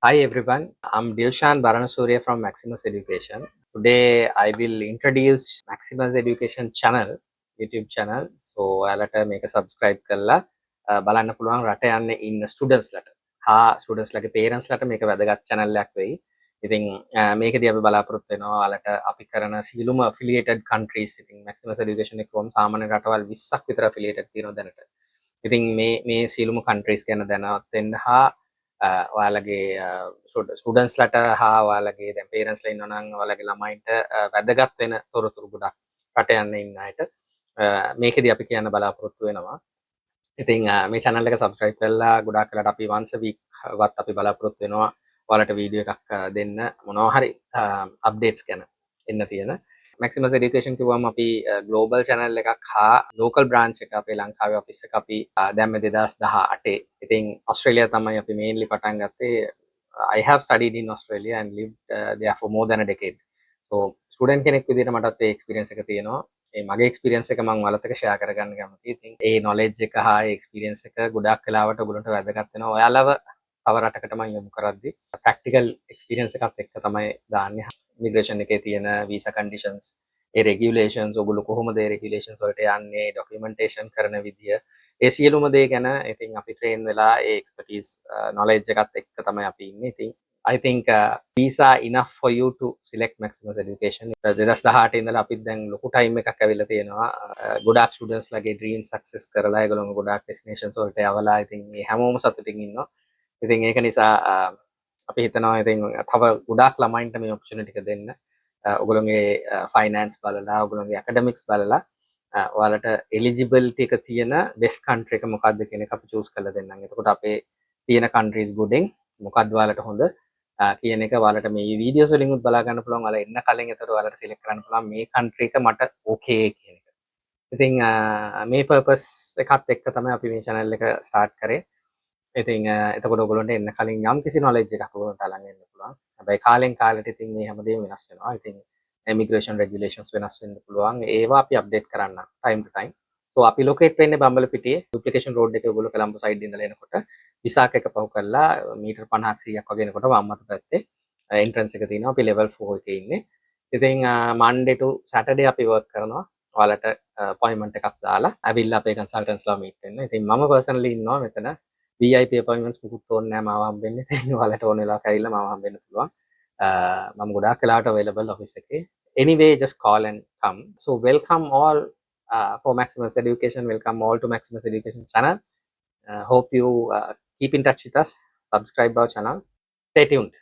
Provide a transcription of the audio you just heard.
Hi everyone, I'm Dilshan Baranasuriya from Maximus Education. Today I will introduce Maximus Education channel, YouTube channel. So ඔයාලට මේක subscribe කරලා බලන්න පුළුවන් රට යන්නේ ඉන්න students ලට. හා students ලගේ parents ලට මේක වැදගත් channel එකක් වෙයි. ඉතින් මේකදී අපි බලාපොරොත්තු වෙනවා ඔයාලට අපි කරන සියලුම affiliated countries ඉතින් Maximus Education එක කොහොම සාමාන්‍ය රටවල් 20ක් විතර affiliated තියෙනවා දැනට. ඉතින් මේ සියලුම countries ගැන දැනවත් වෙන්න හා ඔයාලගේ ස්ටුඩන්ට්ස්ලට හා ඔයාලගේ දැන් පේරන්ට්ස්ලා ඉන්නවා නම් ඔයාලගේ ළමයින්ට වැදගත් වෙන තොරතුරු ගොඩක් රට යන්න ඉන්න අයට මේකෙදි අපි කියන්න බලාපොරොත්තු වෙනවා. ඉතින් මේ channel එක subscribe කරලා ගොඩාක් වෙලාට අපි once a week වත් අපි බලාපොරොත්තු වෙනවා ඔයාලට වීඩියෝ එකක් දෙන්න මොනවා හරි updates ගැන එන්න තියෙන. Maximus Education කිව්වම අපි global channel එකක් හා local branch එක අපේ ලංකාවේ office එක අපි දැම්ම 2018. ඉතින් ඔස්ට්‍රේලියා තමයි අපි mainly පටන් ගත්තේ. I have studied in Australia and lived there for more than a decade. So student කෙනෙක් විදිහට මටත් ඒ experience එක තියෙනවා. ඒ මගේ experience එක මම ඔයාලත් එක්ක share කරගන්න කැමතියි. ඉතින් ඒ knowledge එක හා ඒ experience එක ගොඩක් වෙලාවට ඔයගොල්ලන්ට වැදගත් වෙනවා. ඔයාලව තව රටකට මම යොමු කරද්දී practical experience එකත් එක්ක තමයි දාන්නේ. Immigration එකේ තියෙන visa conditions, ඒ regulations, ඔයගොල්ලෝ කොහොමද ඒ regulations වලට යන්නේ, documentation කරන විදිය, ඒ සියලුම දේ ගැන ඉතින් අපි train වෙලා ඒ expertise knowledge එකත් එක්ක තමයි අපි ඉන්නේ. ඉතින් I think visa enough for you to select Maximus Education. 2018 ඉඳලා අපිත් දැන් ලොකු time එකක් ඇවිල්ලා තියෙනවා. ගොඩාක් students ලගේ dream success කරලා ඒගොල්ලෝ ගොඩාක් destinations වලට යවලා ඉතින් මේ හැමෝම සතුටින් ඉන්නවා. ඉතින් ඒක නිසා අපි හිතනවා ඉතින් තව ගොඩාක් ළමයින්ට මේ opportunity එක දෙන්න. ඔයගොල්ලෝගේ finance බලලා ඔයගොල්ලෝගේ academics බලලා ඔයාලට eligibility එක තියෙන best country එක මොකක්ද කියන එක අපි choose කරලා දෙන්නම්. එතකොට අපේ තියෙන countries ගොඩෙන් මොකක්ද ඔයාලට හොඳ කියන එක ඔයාලට මේ videos වලින් උත් බලා ගන්න පුළුවන්. ඔයාලා එන්න කලින් එතකොට ඔයාලට select කරන්න පුළුවන් මේ country එක මට okay කියන එක. ඉතින් මේ purpose එකත් එක්ක තමයි අපි මේ channel එක start කරේ. ඉතින් එතකොට ඔයගොල්ලන්ට එන්න කලින් යම් කිසි knowledge එකක් ඔයගොල්ලන්ට අරන් එන්න පුළුවන්. හැබැයි කාලෙන් කාලෙට ඉතින් මේ හැමදේම වෙනස් වෙනවා. ඉතින් immigration regulations වෙනස් වෙන්න පුළුවන්. ඒවා අපි update කරන්න time to time. So අපි locate වෙන්නේ බම්බලපිටියේ duplication road එකේ ඔයගොල්ලෝ කොළඹ side ඉඳලා එනකොට විසාක එක පහු කරලා මීටර් 50ක් 100ක් වගේ එනකොට වම් අත පැත්තේ entrance එක තියෙනවා. අපි level 4 එකේ ඉන්නේ. ඉතින් Monday to Saturday අපි work කරනවා. ඔයාලට appointment එකක් දාලා ඇවිල්ලා අපේ consultantsලා meet වෙන්න. ඉතින් මම personally ඉන්නවා මෙතන VIP appointments මුකුත් ඕනේ නැහැ මාව හම්බෙන්න. ඉතින් ඔයාලට ඕන වෙලාවක ඇවිල්ලා මාව හම්බෙන්න පුළුවන්. මම ගොඩාක් වෙලාවට available office එකේ. Anyway, just call and come. So welcome all for Maximus Education. Welcome all to Maximus Education channel. Hope you keep in touch with us. Subscribe our channel. Stay tuned.